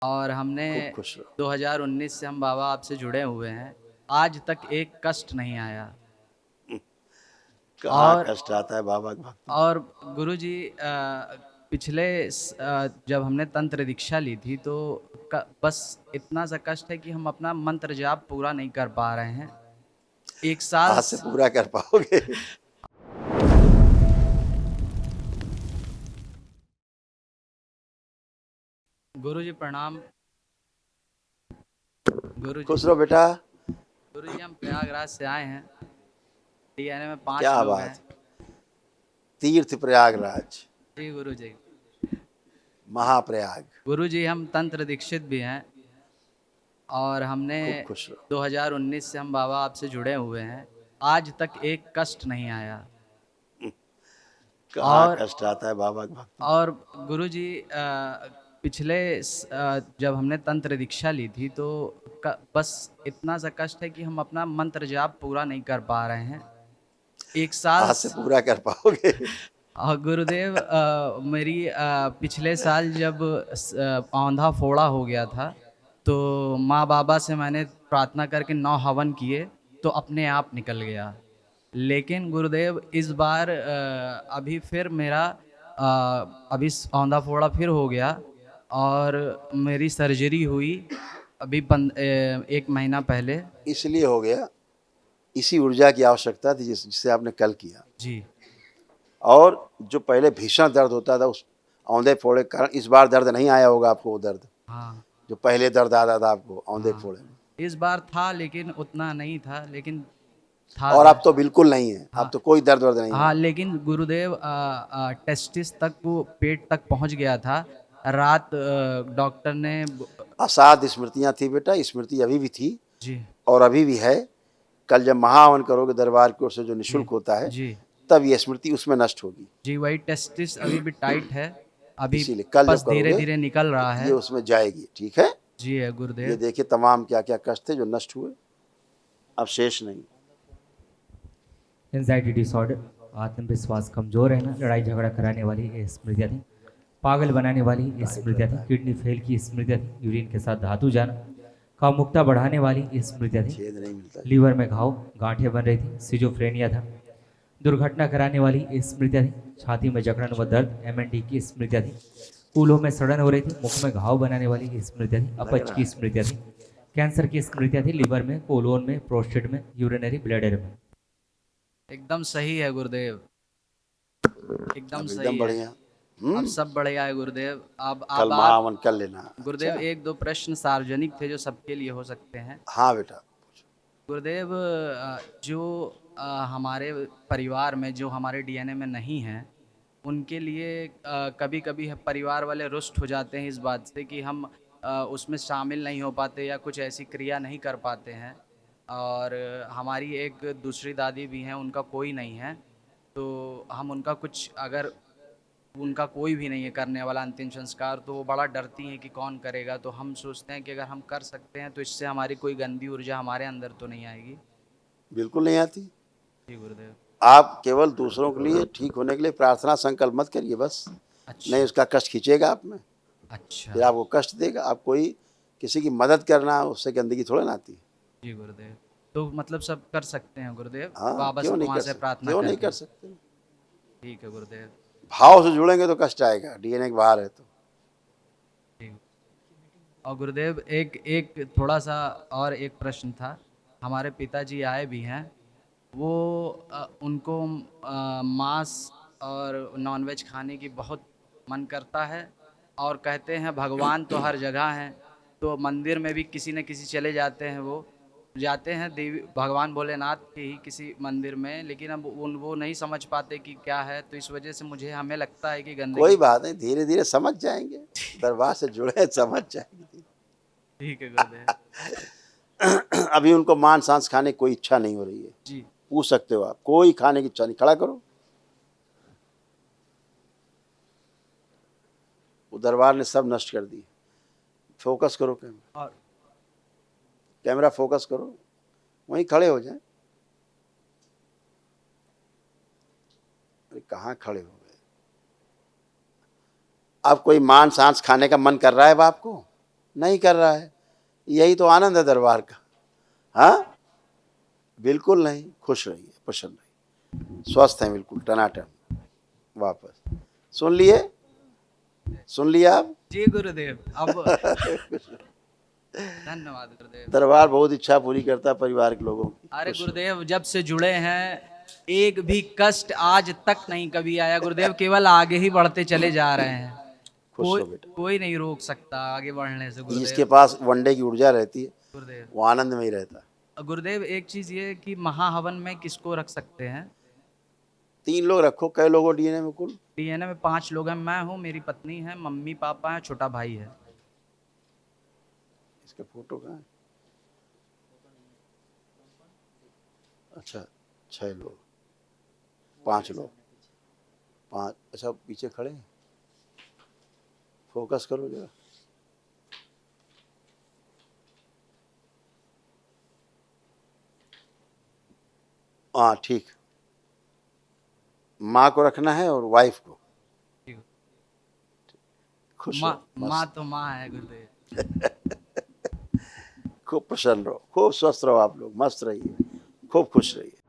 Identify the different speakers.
Speaker 1: और हमने
Speaker 2: खूब खुश रहो।
Speaker 1: 2019 से हम बाबा आपसे जुड़े हुए हैं। आज तक एक कष्ट नहीं आया।
Speaker 2: कहाँ
Speaker 1: और
Speaker 2: कष्ट आता है बाबा की भक्ति में।
Speaker 1: और गुरुजी पिछले जब हमने तंत्र दीक्षा ली थी तो बस इतना सा कष्ट है कि हम अपना मंत्र जाप पूरा नहीं कर पा रहे हैं। एक साल
Speaker 2: आज से पूरा कर पाओगे।
Speaker 1: गुरुजी प्रणाम। गुरुजी
Speaker 2: खुश रहो बेटा।
Speaker 1: गुरुजी हम प्रयागराज से आए हैं। डीएनए में 5
Speaker 2: क्या
Speaker 1: लोग हैं।
Speaker 2: बात है। तीर्थ प्रयागराज,
Speaker 1: जी गुरुजी।
Speaker 2: महाप्रयाग।
Speaker 1: गुरुजी हम तंत्र दीक्षित भी हैं और हमने
Speaker 2: खूब खुश रहो।
Speaker 1: 2019 से हम बाबा आपसे जुड़े हुए हैं। आज तक एक कष्ट नहीं आया।
Speaker 2: कहाँ
Speaker 1: और
Speaker 2: कष्ट आता है बाबा की भक्ति में।
Speaker 1: और गुरुजी पिछले जब हमने तंत्र दीक्षा ली थी तो बस इतना सा कष्ट है कि हम अपना मंत्र जाप पूरा नहीं कर पा रहे हैं। एक साल
Speaker 2: आज से पूरा कर पाओगे।
Speaker 1: गुरुदेव मेरी पिछले साल जब औंधा फोड़ा हो गया था तो माँ बाबा से मैंने प्रार्थना करके 9 हवन किए तो अपने आप निकल गया। लेकिन गुरुदेव इस बार अभी फिर मेरा अभी औंधा फोड़ा फिर हो गया और मेरी सर्जरी हुई अभी 1 महीना पहले।
Speaker 2: इसलिए हो गया, इसी ऊर्जा की आवश्यकता थी जिससे आपने कल किया।
Speaker 1: जी
Speaker 2: और जो पहले भीषण दर्द होता था उस औंधे फोड़े के कारण इस बार दर्द नहीं आया होगा आपको, वो दर्द
Speaker 1: हाँ
Speaker 2: जो पहले दर्द आता था आपको औंधे
Speaker 1: हाँ।
Speaker 2: फोड़े में।
Speaker 1: इस बार था लेकिन उतना नहीं था, लेकिन था
Speaker 2: और अब
Speaker 1: दर्द।
Speaker 2: तो बिल्कुल नहीं है, अब
Speaker 1: हाँ
Speaker 2: तो कोई दर्द वर्द नहीं
Speaker 1: हाँ,
Speaker 2: है।
Speaker 1: लेकिन गुरुदेव टेस्टिस तक वो पेट तक पहुंच गया था। रात डॉक्टर ने
Speaker 2: असाध स्मृतियां थी बेटा, स्मृति अभी भी थी
Speaker 1: जी
Speaker 2: और अभी भी है। कल जब महाहवन करोगे दरबार की ओर से जो
Speaker 1: जी
Speaker 2: निःशुल्क होता है,
Speaker 1: जी
Speaker 2: तब ये स्मृति उसमें नष्ट होगी।
Speaker 1: जी, वही टेस्टिस अभी भी टाइट है। अभी
Speaker 2: इसीलिए कल जब
Speaker 1: बस धीरे
Speaker 2: करोगे
Speaker 1: धीरे निकल
Speaker 2: तो
Speaker 1: रहा
Speaker 2: ये
Speaker 1: है।
Speaker 2: उसमें जाएगी। ठीक है।
Speaker 1: जी है
Speaker 2: ये
Speaker 1: गुरुदेव।
Speaker 2: देखिए तमाम क्या क्या कष्ट थे जो नष्ट हुए, अब शेष नहीं।
Speaker 3: एंजाइटी डिसऑर्डर, आत्मविश्वास कमजोर रहना, लड़ाई झगड़ा कराने वाली ये स्मृतियाँ थी। पागल बनाने वाली ये
Speaker 2: टाइट
Speaker 3: स्मृतियाँ थी।
Speaker 2: रहता है,
Speaker 3: किडनी फेल की स्मृतियाँ थी। यूरिन के साथ धातु जाना, कामुकता बढ़ाने वाली ये स्मृतियाँ थी।
Speaker 2: छेद नहीं मिलता।
Speaker 3: लीवर में घाव, गांठें बन रही थी, सिजोफ्रेनिया था। दुर्घटना कराने वाली ये स्मृतियाँ थी। छाती में जकड़न व दर्द, एमएनडी की स्मृतियाँ थी। कूल्हों में सड़न हो रही थी। मुख में घाव बनाने वाली ये स्मृतियाँ थी।
Speaker 2: लग
Speaker 3: अपच
Speaker 2: रहा
Speaker 3: की
Speaker 2: है।
Speaker 3: स्मृतियाँ थी। कैंसर की स्मृतियाँ थी। लीवर में, कोलोन में, प्रोस्टेट में, यूरिनरी ब्लैडर में।
Speaker 1: एकदम सही है गुरुदेव, एकदम
Speaker 2: अब एकदम
Speaker 1: सही है।
Speaker 2: बढ़िया।
Speaker 1: अब सब बढ़िया है गुरुदेव।
Speaker 2: कल
Speaker 1: अब आप
Speaker 2: महाहवन कर लेना।
Speaker 1: गुरुदेव
Speaker 2: अच्छा।
Speaker 1: एक दो प्रश्न सार्वजनिक थे जो सबके लिए हो सकते हैं।
Speaker 2: हाँ बेटा।
Speaker 1: गुरुदेव जो हमारे परिवार में जो हमारे डीएनए में नहीं है उनके लिए कभी कभी परिवार वाले रुष्ट हो जाते हैं इस बात से कि हम उसमें शामिल नहीं हो पाते या कुछ ऐसी क्रिया नहीं कर पाते हैं। और हमारी एक दूसरी दादी भी हैं, उनका कोई नहीं है। तो हम उनका कुछ अगर उनका कोई भी नहीं है करने वाला अंतिम संस्कार तो वो बड़ा डरती हैं कि कौन करेगा। तो हम सोचते हैं कि अगर हम कर सकते हैं तो इससे हमारी कोई गंदी ऊर्जा हमारे अंदर तो नहीं आएगी।
Speaker 2: बिल्कुल नहीं आती।
Speaker 1: जी गुरुदेव।
Speaker 2: आप केवल दूसरों के लिए ठीक होने के लिए प्रार्थना संकल्प मत करिए बस। नहीं,
Speaker 1: अच्छा
Speaker 2: उसका कष्ट खींचेगा आप में,
Speaker 1: अच्छा।
Speaker 2: फिर आपको कष्ट देगा। आप कोई किसी की मदद करना, उससे गंदगी थोड़ा ना आती है।
Speaker 1: जी गुरुदेव। तो मतलब सब कर सकते हैं गुरुदेव,
Speaker 2: हाँ,
Speaker 1: बाबा
Speaker 2: क्यों
Speaker 1: से
Speaker 2: नहीं
Speaker 1: वहाँ
Speaker 2: कर
Speaker 1: से
Speaker 2: सकते,
Speaker 1: प्रार्थना
Speaker 2: क्यों नहीं
Speaker 1: करके।
Speaker 2: कर सकते।
Speaker 1: ठीक है गुरुदेव।
Speaker 2: भाव से जुड़ेंगे तो कष्ट आएगा, डीएनए के बाहर है तो।
Speaker 1: ठीक। और गुरुदेव एक एक थोड़ा सा और एक प्रश्न था। हमारे पिताजी आए भी हैं। वो उनको मांस और नॉनवेज खाने की बहुत मन करता है और कहते हैं भगवान तो हर जगह हैं। तो मंदिर में भी किसी न किसी चले जाते हैं, वो जाते हैं देवी भगवान भोलेनाथ के ही किसी मंदिर में, लेकिन अब वो नहीं समझ पाते कि क्या है। तो इस वजह से मुझे हमें लगता है कि
Speaker 2: कोई
Speaker 1: गंदगी।
Speaker 2: बात नहीं, धीरे धीरे समझ जाएंगे। दरबार से जुड़े समझ जाएंगे।
Speaker 1: ठीक है गुरुदेव।
Speaker 2: अभी उनको मांस सांस खाने की कोई इच्छा नहीं हो रही है।
Speaker 1: जी
Speaker 2: पूछ सकते हो आप, कोई खाने की इच्छा नहीं। खड़ा करो। वो दरबार ने सब नष्ट कर दी। फोकस करो कैमरा,
Speaker 1: और
Speaker 2: कैमरा फोकस करो, वहीं खड़े हो जाए। अरे कहाँ खड़े हो गए। अब कोई मांस सांस खाने का मन कर रहा है बाप को? नहीं कर रहा है। यही तो आनंद है दरबार का। हाँ, बिल्कुल नहीं, खुश रहिए, प्रसन्न रहिए, स्वस्थ हैं बिल्कुल टनाटन। वापस सुन लिए, सुन लिया आप।
Speaker 1: जी गुरुदेव, अब धन्यवाद गुरुदेव।
Speaker 2: दरबार बहुत इच्छा पूरी करता है परिवार के लोगों की।
Speaker 1: अरे
Speaker 2: खुश रहो।
Speaker 1: गुरुदेव, जब से जुड़े हैं एक भी कष्ट आज तक नहीं कभी आया गुरुदेव, केवल आगे ही बढ़ते चले जा रहे हैं।
Speaker 2: खुश
Speaker 1: कोई
Speaker 2: रहो बेटा।
Speaker 1: कोई नहीं रोक सकता आगे बढ़ने से
Speaker 2: जिसके
Speaker 1: गुरुदेव।
Speaker 2: पास वनडे की ऊर्जा रहती है
Speaker 1: गुरुदेव,
Speaker 2: वो आनंद में ही रहता है।
Speaker 1: गुरुदेव एक चीज ये कि महाहवन में किसको रख सकते हैं?
Speaker 2: 3 लोग रखो। कै लोग हो डीएनए में कुल?
Speaker 1: डीएनए में 5 लोग हैं। मैं हूँ, मेरी पत्नी है, मम्मी पापा है, छोटा भाई है।
Speaker 2: इसके फोटो कहाँ है? अच्छा, 6 लोग, 5 लोग, 5। अच्छा, पीछे खड़े हैं। फोकस करो जरा। हाँ ठीक। माँ को रखना है और वाइफ को। खुश
Speaker 1: माँ
Speaker 2: रहो,
Speaker 1: माँ
Speaker 2: मस्त,
Speaker 1: तो माँ है गुरुदेव।
Speaker 2: खूब प्रसन्न रहो, खूब स्वस्थ रहो, आप लोग मस्त रहिए, खूब खुश रहिए।